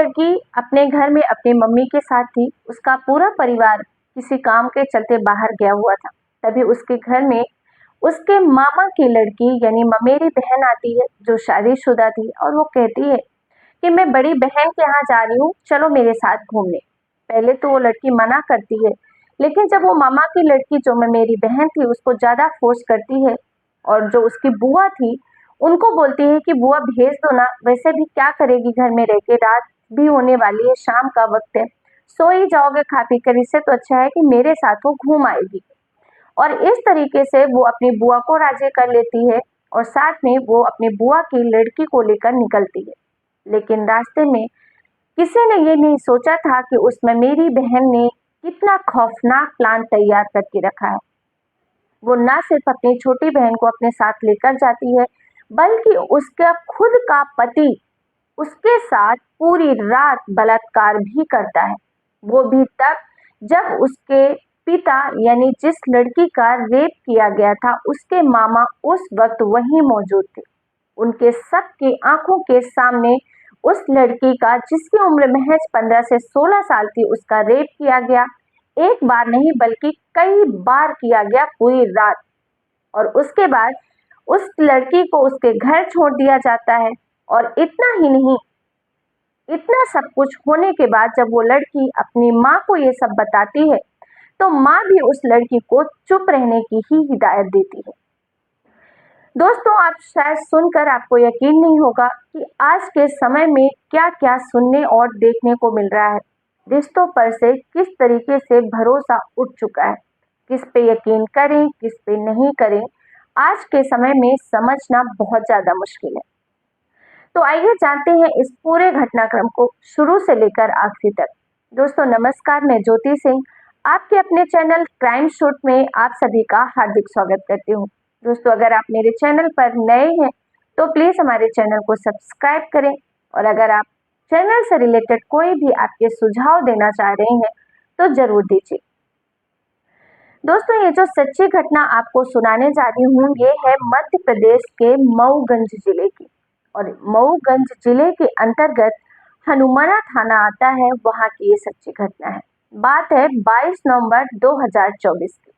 लड़की अपने घर में अपनी मम्मी के साथ थी। उसका पूरा परिवार किसी काम के चलते बाहर गया हुआ था। तभी उसके घर में उसके मामा की लड़की यानी ममेरी बहन आती है जो शादीशुदा थी, और वो कहती है कि मैं बड़ी बहन के यहाँ जा रही हूँ, चलो मेरे साथ घूमने। पहले तो वो लड़की मना करती है, लेकिन जब वो मामा की लड़की जो ममेरी बहन थी उसको ज्यादा फोर्स करती है, और जो उसकी बुआ थी उनको बोलती है कि बुआ भेज दो ना, वैसे भी क्या करेगी घर में रह के, रात भी होने वाली है, शाम का वक्त है, सो ही जाओगे खा पी कर, इससे तो अच्छा है कि मेरे साथ वो घूम आएगी। और इस तरीके से वो अपनी बुआ को राजी कर लेती है, और साथ में वो अपनी बुआ की लड़की को लेकर निकलती है। लेकिन रास्ते में किसी ने ये नहीं सोचा था कि उसमें मेरी बहन ने कितना खौफनाक प्लान तैयार करके रखा है। वो ना सिर्फ अपनी छोटी बहन को अपने साथ लेकर जाती है, बल्कि उसका खुद का पति उसके साथ पूरी रात बलात्कार भी करता है। वो भी तब जब उसके पिता यानी जिस लड़की का रेप किया गया था उसके मामा उस वक्त वहीं मौजूद थे। उनके सबकी आंखों के सामने उस लड़की का, जिसकी उम्र महज 15 से 16 साल थी, उसका रेप किया गया। एक बार नहीं बल्कि कई बार किया गया पूरी रात। और उसके बाद उस लड़की को उसके घर छोड़ दिया जाता है। और इतना ही नहीं, इतना सब कुछ होने के बाद जब वो लड़की अपनी माँ को ये सब बताती है, तो माँ भी उस लड़की को चुप रहने की ही हिदायत देती है। दोस्तों, आप शायद सुनकर आपको यकीन नहीं होगा कि आज के समय में क्या क्या सुनने और देखने को मिल रहा है। रिश्तों पर से किस तरीके से भरोसा उठ चुका है, किस पे यकीन करें किस पे नहीं करें, आज के समय में समझना बहुत ज्यादा मुश्किल है। तो आइए जानते हैं इस पूरे घटनाक्रम को शुरू से लेकर आखिरी तक। दोस्तों नमस्कार, मैं ज्योति सिंह आपके अपने चैनल क्राइम शूट में आप सभी का हार्दिक स्वागत करती हूँ। दोस्तों, अगर आप मेरे चैनल पर नए हैं तो प्लीज हमारे चैनल को सब्सक्राइब करें, और अगर आप चैनल से रिलेटेड कोई भी आपके सुझाव देना चाह रहे हैं तो जरूर दीजिए। दोस्तों, ये जो सच्ची घटना आपको सुनाने जा रही हूँ ये है मध्य प्रदेश के मऊगंज जिले की, और मऊगंज जिले के अंतर्गत हनुमाना थाना आता है, वहां की ये सच्ची घटना है। बात है 22 नवंबर 2024 की।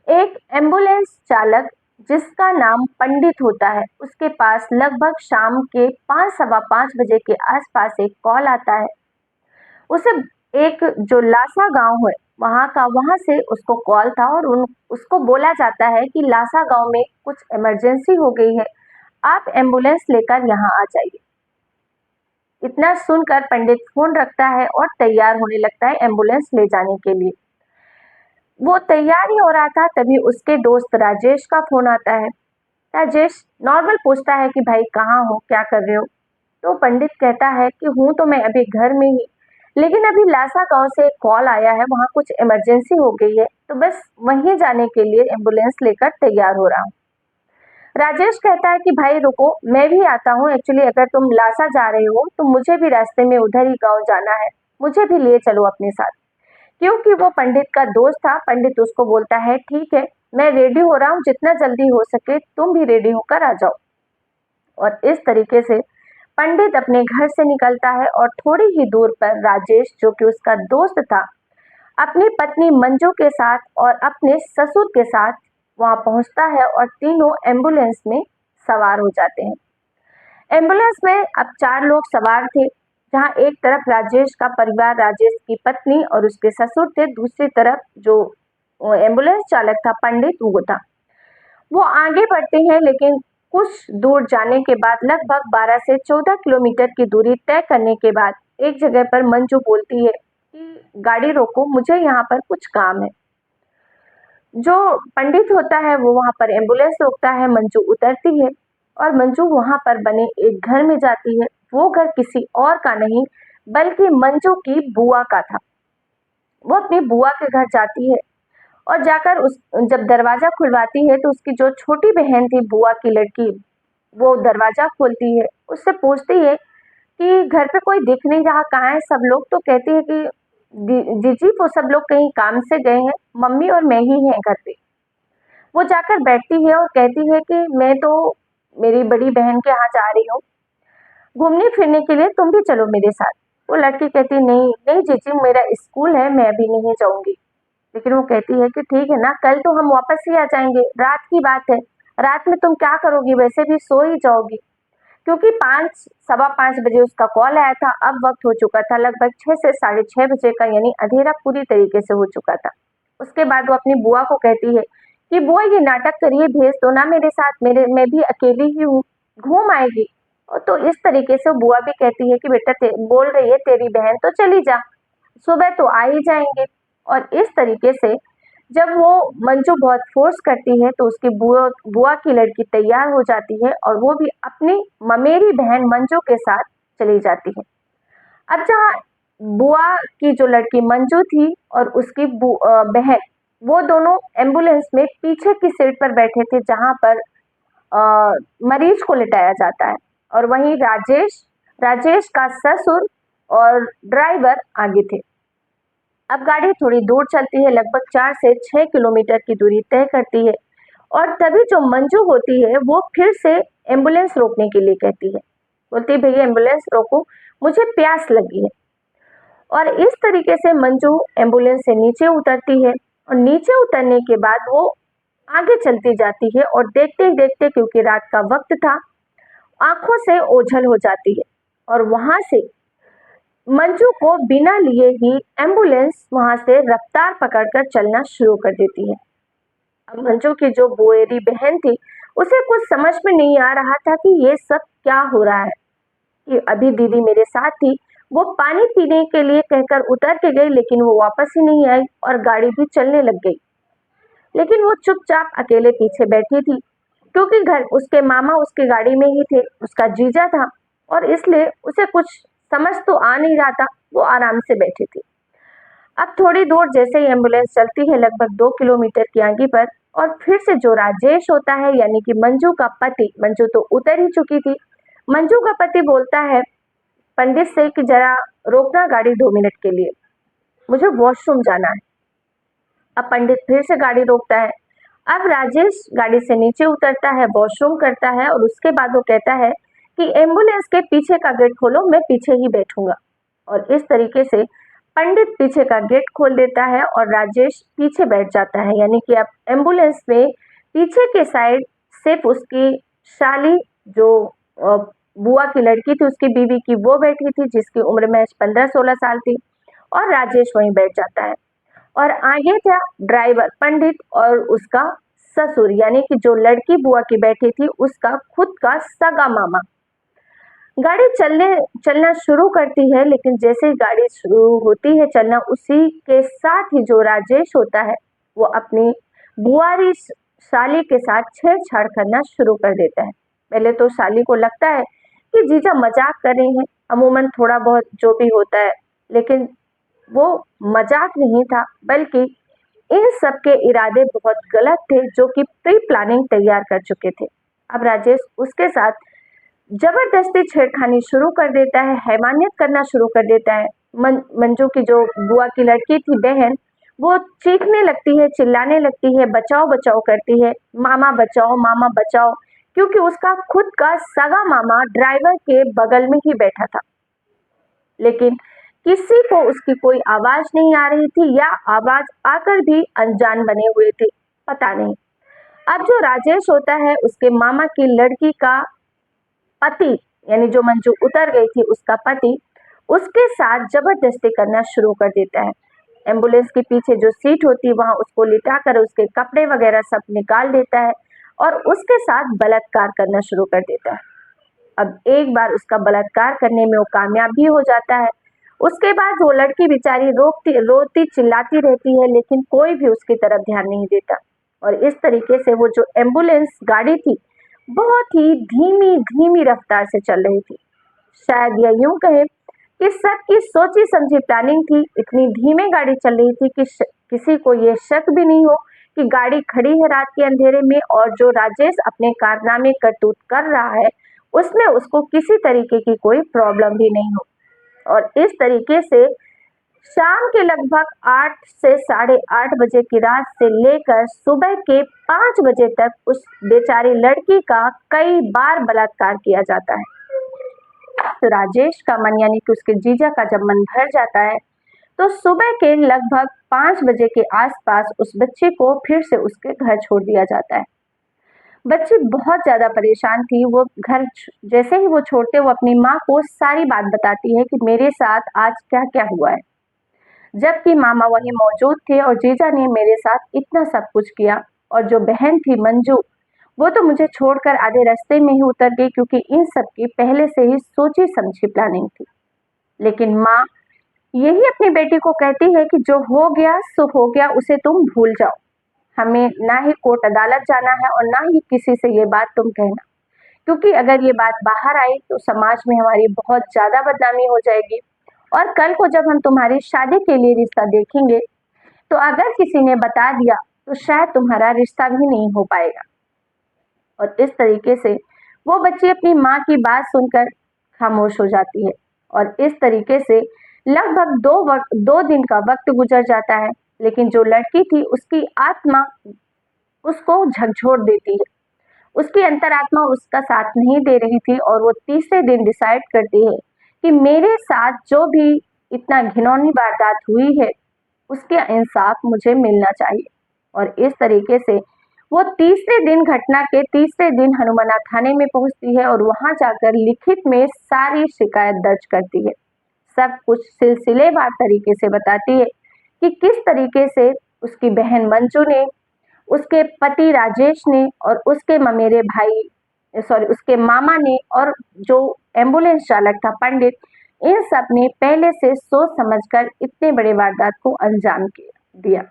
एक एम्बुलेंस चालक जिसका नाम पंडित होता है, उसके पास लगभग शाम के 5 सवा 5 बजे के आसपास एक कॉल आता है। उसे एक जो लासा गांव है वहां से उसको कॉल था, और उसको बोला जाता है कि लासा गांव में कुछ इमरजेंसी हो गई है, आप एम्बुलेंस लेकर यहाँ आ जाइए। इतना सुनकर पंडित फोन रखता है और तैयार होने लगता है एम्बुलेंस ले जाने के लिए। वो तैयार ही हो रहा था, तभी उसके दोस्त राजेश का फोन आता है। राजेश नॉर्मल पूछता है कि भाई कहाँ हो, क्या कर रहे हो। तो पंडित कहता है कि हूँ तो मैं अभी घर में ही, लेकिन अभी लासा गांव से एक कॉल आया है, वहां कुछ इमरजेंसी हो गई है, तो बस वहीं जाने के लिए एम्बुलेंस लेकर तैयार हो रहा हूँ। राजेश कहता है कि भाई रुको, मैं भी आता हूँ, एक्चुअली अगर तुम लासा जा रहे हो तो मुझे भी रास्ते में उधर ही गांव जाना है, मुझे भी ले चलो अपने साथ। क्योंकि वो पंडित का दोस्त था, पंडित उसको बोलता है ठीक है, मैं रेडी हो रहा हूँ, जितना जल्दी हो सके तुम भी रेडी होकर आ जाओ। और इस तरीके से पंडित अपने घर से निकलता है, और थोड़ी ही दूर पर राजेश जो कि उसका दोस्त था, अपनी पत्नी मंजू के साथ और अपने ससुर के साथ वहां पहुंचता है, और तीनों एम्बुलेंस में सवार हो जाते हैं। एम्बुलेंस में अब 4 लोग सवार थे, जहां एक तरफ राजेश का परिवार, राजेश की पत्नी और उसके ससुर थे, दूसरी तरफ जो एम्बुलेंस चालक था पंडित वो था। वो आगे बढ़ते हैं, लेकिन कुछ दूर जाने के बाद, लगभग 12 से 14 किलोमीटर की दूरी तय करने के बाद, एक जगह पर मंजू बोलती है कि गाड़ी रोको, मुझे यहाँ पर कुछ काम है। जो पंडित होता है वो वहां पर एम्बुलेंस रोकता है, मंजू उतरती है, और मंजू वहां पर बने एक घर में जाती है। वो घर किसी और का नहीं बल्कि मंजू की बुआ का था। वो अपनी बुआ के घर जाती है, और जाकर उस जब दरवाजा खुलवाती है तो उसकी जो छोटी बहन थी, बुआ की लड़की, वो दरवाजा खोलती है, उससे पूछती है कि घर पे कोई दिख नहीं रहा, कहाँ है सब लोग। तो कहती है कि जीजी वो सब लोग कहीं काम से गए हैं, मम्मी और मैं ही हैं घर पे। वो जाकर बैठती है और कहती है कि मैं तो मेरी बड़ी बहन के यहाँ जा रही हूँ घूमने फिरने के लिए, तुम भी चलो मेरे साथ। वो लड़की कहती नहीं नहीं जीजी, मेरा स्कूल है, मैं अभी नहीं जाऊंगी। लेकिन वो कहती है कि ठीक है ना, कल तो हम वापस ही आ जाएंगे, रात की बात है, रात में तुम क्या करोगी, वैसे भी सो ही जाओगी। क्योंकि 5 सवा 5 बजे उसका कॉल आया था, अब वक्त हो चुका था लगभग 6 से 6:30 बजे का, यानी अंधेरा पूरी तरीके से हो चुका था। उसके बाद वो अपनी बुआ को कहती है कि बुआ ये नाटक करिए, भेज दो ना मेरे साथ, मेरे मैं भी अकेली ही हूँ, घूम आएगी। और तो इस तरीके से बुआ भी कहती है कि बेटा बोल रही है तेरी बहन तो चली जा, सुबह तो आ ही जाएंगे। और इस तरीके से जब वो मंजू बहुत फोर्स करती है तो उसकी बुआ बुआ की लड़की तैयार हो जाती है और वो भी अपनी ममेरी बहन मंजू के साथ चली जाती है। अब जहाँ बुआ की जो लड़की मंजू थी और उसकी बहन, वो दोनों एम्बुलेंस में पीछे की सीट पर बैठे थे जहाँ पर मरीज को लिटाया जाता है, और वहीं राजेश राजेश का ससुर और ड्राइवर आगे थे। अब गाड़ी थोड़ी दूर चलती है, लगभग 4 से 6 किलोमीटर की दूरी तय करती है, और तभी जो मंजू होती है वो फिर से एम्बुलेंस रोकने के लिए कहती है, बोलती है भैया एम्बुलेंस रोको, मुझे प्यास लगी है। और इस तरीके से मंजू एम्बुलेंस से नीचे उतरती है, और नीचे उतरने के बाद वो आगे चलती जाती है, और देखते ही देखते, क्योंकि रात का वक्त था, आंखों से ओझल हो जाती है। और वहां से मंजू को बिना लिए ही एम्बुलेंस वहां से रफ्तार पकड़कर चलना शुरू कर देती है। अब मंजू की जो बुएरी बहन थी, उसे कुछ समझ में नहीं आ रहा था कि ये सब क्या हो रहा है। कि अभी दीदी मेरे साथ थी, वो पानी पीने के लिए कहकर उतर के गई, लेकिन वो वापस ही नहीं आई और गाड़ी भी चलने लग गई। लेकिन वो चुपचाप अकेले पीछे बैठी थी, क्योंकि घर उसके मामा उसकी गाड़ी में ही थे, उसका जीजा था, और इसलिए उसे कुछ समझ तो आ नहीं रहा था, वो आराम से बैठी थी। अब थोड़ी दूर जैसे ही एम्बुलेंस चलती है, लगभग 2 किलोमीटर की आगे पर, और फिर से जो राजेश होता है, यानी कि मंजू का पति, मंजू तो उतर ही चुकी थी, मंजू का पति बोलता है पंडित से कि जरा रोकना गाड़ी 2 मिनट के लिए, मुझे वॉशरूम जाना है। अब पंडित फिर से गाड़ी रोकता है। अब राजेश गाड़ी से नीचे उतरता है, वॉशरूम करता है, और उसके बाद वो कहता है कि एम्बुलेंस के पीछे का गेट खोलो, मैं पीछे ही बैठूंगा। और इस तरीके से पंडित पीछे का गेट खोल देता है और राजेश पीछे बैठ जाता है, यानी कि अब एम्बुलेंस में पीछे के साइड सिर्फ उसकी शाली, जो बुआ की लड़की थी, उसकी बीवी की, वो बैठी थी, जिसकी उम्र महज 15-16 साल थी, और राजेश वहीं बैठ जाता है। और आगे था ड्राइवर पंडित और उसका ससुर, यानी कि जो लड़की बुआ की बैठी थी उसका खुद का सगा मामा। गाड़ी चलना शुरू करती है, लेकिन जैसे ही गाड़ी शुरू होती है चलना, उसी के साथ ही जो राजेश होता है वो अपनी बुआरी साली के साथ छेड़छाड़ करना शुरू कर देता है। पहले तो साली को लगता है कि जीजा मजाक कर रही हैं, अमूमन थोड़ा बहुत जो भी होता है, लेकिन वो मजाक नहीं था, बल्कि इन सब के इरादे बहुत गलत थे, जो कि प्री प्लानिंग तैयार कर चुके थे। अब राजेश उसके साथ जबरदस्ती छेड़खानी शुरू कर देता है, हैवानियत करना शुरू कर देता है। मंजू की जो बुआ की लड़की थी बहन, वो चीखने लगती है, चिल्लाने लगती है, बचाओ बचाओ करती है, मामा बचाओ, क्योंकि उसका खुद का सगा मामा ड्राइवर के बगल में ही बैठा था। लेकिन किसी को उसकी कोई आवाज नहीं आ रही थी, या आवाज आकर भी अनजान बने हुए थे, पता नहीं। अब जो राजेश होता है, उसके मामा की लड़की का पति, यानी जो मंजू उतर गई थी उसका पति, उसके साथ जबरदस्ती करना शुरू कर देता है। एम्बुलेंस के पीछे जो सीट होती वहां उसको लिटाकर उसके कपड़े वगैरह सब निकाल देता है और उसके साथ बलात्कार करना शुरू कर देता है। अब एक बार उसका बलात्कार करने में वो कामयाब भी हो जाता है। उसके बाद वो लड़की बेचारी रोती चिल्लाती रहती है, लेकिन कोई भी उसकी तरफ ध्यान नहीं देता। और इस तरीके से वो जो एम्बुलेंस गाड़ी थी, बहुत ही धीमी धीमी रफ्तार से चल रही थी। शायद या यूं कहे कि सबकी सोची समझी प्लानिंग थी, इतनी धीमे गाड़ी चल रही थी कि किसी को ये शक भी नहीं हो कि गाड़ी खड़ी है रात के अंधेरे में, और जो राजेश अपने कारनामे करतूत कर रहा है उसमें उसको किसी तरीके की कोई प्रॉब्लम भी नहीं हो। और इस तरीके से शाम के लगभग 8 से 8:30 बजे की रात से लेकर सुबह के 5 बजे तक उस बेचारी लड़की का कई बार बलात्कार किया जाता है। दोस्त राजेश का मन यानी कि उसके जीजा का जब मन भर जाता है तो सुबह के लगभग 5 बजे के आसपास उस बच्चे को फिर से उसके घर छोड़ दिया जाता है। बच्ची बहुत ज़्यादा परेशान थी, वो घर जैसे ही वो छोड़ते वो अपनी माँ को सारी बात बताती है कि मेरे साथ आज क्या-क्या हुआ है। जबकि मामा वहीं मौजूद थे और जीजा ने मेरे साथ इतना सब कुछ किया और जो बहन थी मंजू, वो तो मुझे छोड़कर आधे रास्ते में ही उतर गई क्योंकि इन सब की पहले से ही सोची-समझी प्लानिंग थी। लेकिन माँ यही अपनी बेटी को कहती है कि जो हो गया सो हो गया, उसे तुम भूल जाओ। हमें ना ही कोर्ट अदालत जाना है और ना ही किसी से ये बात तुम कहना, क्योंकि अगर ये बात बाहर आई तो समाज में हमारी बहुत ज़्यादा बदनामी हो जाएगी और कल को जब हम तुम्हारी शादी के लिए रिश्ता देखेंगे, तो अगर किसी ने बता दिया तो शायद तुम्हारा रिश्ता भी नहीं हो पाएगा। और इस तरीके से वो बच्ची अपनी माँ की बात सुनकर खामोश हो जाती है और इस तरीके से लगभग 2 दिन का वक्त गुजर जाता है, लेकिन जो लड़की थी उसकी आत्मा उसको झकझोर देती है। उसकी अंतरात्मा उसका साथ नहीं दे रही थी और वो तीसरे दिन डिसाइड करती है कि मेरे साथ जो भी इतना घिनौनी वारदात हुई है, उसके इंसाफ मुझे मिलना चाहिए। और इस तरीके से वो तीसरे दिन घटना के तीसरे दिन हनुमाना थाने में पहुंचती है और वहां जाकर लिखित में सारी शिकायत दर्ज करती है। सब कुछ सिलसिलेवार तरीके से बताती है कि किस तरीके से उसकी बहन मंजू ने, उसके पति राजेश ने और उसके ममेरे भाई सॉरी उसके मामा ने और जो एम्बुलेंस चालक था पंडित, इन सब ने पहले से सोच समझकर इतने बड़े वारदात को अंजाम दिया।